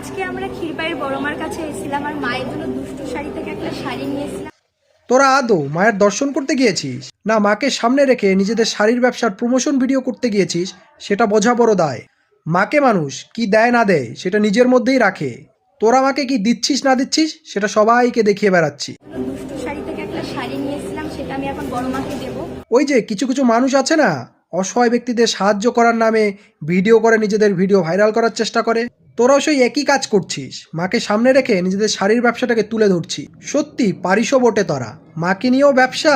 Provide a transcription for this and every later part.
আজকে আমরা ক্ষীরপাইয়ের বড়মার কাছে এসেছিলাম আর মায়ের জন্য দুষ্টু শাড়ি থেকে একটা শাড়ি নিয়েছিলাম। তোরা আদৌ মায়ের দর্শন করতে গিয়েছিস না মাকে সামনে রেখে নিজেদের শাড়ির ব্যবসার প্রমোশন ভিডিও করতে গিয়েছিস সেটা বোঝা বড় দায়। মাকে মানুষ কি দেয় না দেয় সেটা নিজের মধ্যেই রাখে। তোরা মাকে কি দিচ্ছিস না দিচ্ছিস সেটা সবাইকে দেখিয়ে বেড়াচ্ছি। দুষ্টু শাড়ি থেকে একটা শাড়ি নিয়েছিলাম, সেটা আমি এখন বড়মাকে দেবো। ওই যে কিছু কিছু মানুষ আছে না, অসহায় ব্যক্তিদের সাহায্য করার নামে ভিডিও করে নিজেদের ভিডিও ভাইরাল করার চেষ্টা করে। তোরাও সেই একই কাজ করছিস, মাকে সামনে রেখে নিজেদের শাড়ির ব্যবসাটাকে তুলে ধরছি। সত্যি পারিসও বটে তোরা, মাকে নিয়েও ব্যবসা।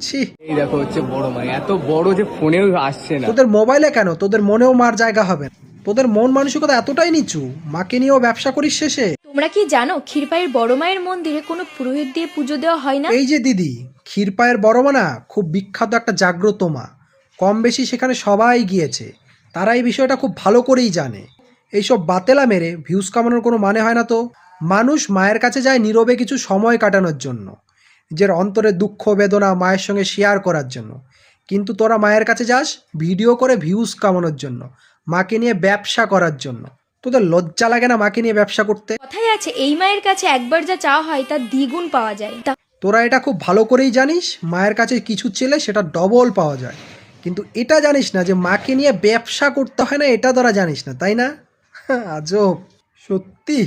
ছি, এই দেখো হচ্ছে বড় মা, এত বড় যে ফোনেও আসছে না। তোদের মোবাইলে কেন, তোদের মনেও মার জায়গা হবে না। তোদের মন মানসিকতা এতটাই নিচু, মাকে নিয়েও ব্যবসা করিস শেষে। তোমরা কি জানো ক্ষীরপাইয়ের বড় মায়ের মন্দিরে কোনো পুরোহিত দিয়ে পুজো দেওয়া হয় না? এই যে দিদি, ক্ষীরপায়ের বড় মা না খুব বিখ্যাত একটা জাগ্রত মা। কম বেশি সেখানে সবাই গিয়েছে, তারা এই বিষয়টা খুব ভালো করেই জানে। এইসব বাতেলা মেরে ভিউজ কামানোর কোনো মানে হয় না তো। মানুষ মায়ের কাছে যায় নীরবে কিছু সময় কাটানোর জন্য, নিজের অন্তরের দুঃখ বেদনা মায়ের সঙ্গে শেয়ার করার জন্য। কিন্তু তোরা মায়ের কাছে যাস ভিডিও করে ভিউজ কামানোর জন্য, মাকে নিয়ে ব্যবসা করার জন্য। তোদের লজ্জা লাগে না মাকে নিয়ে ব্যবসা করতে? কথাই আছে, এই মায়ের কাছে একবার যা চাওয়া হয় তার দ্বিগুণ পাওয়া যায়। তোরা এটা খুব ভালো করেই জানিস মায়ের কাছে কিছু চেলে সেটা ডবল পাওয়া যায়, কিন্তু এটা জানিস না যে মাকে নিয়ে ব্যবসা করতে হয় না, এটা তোরা জানিস না, তাই না? আজব সত্যি।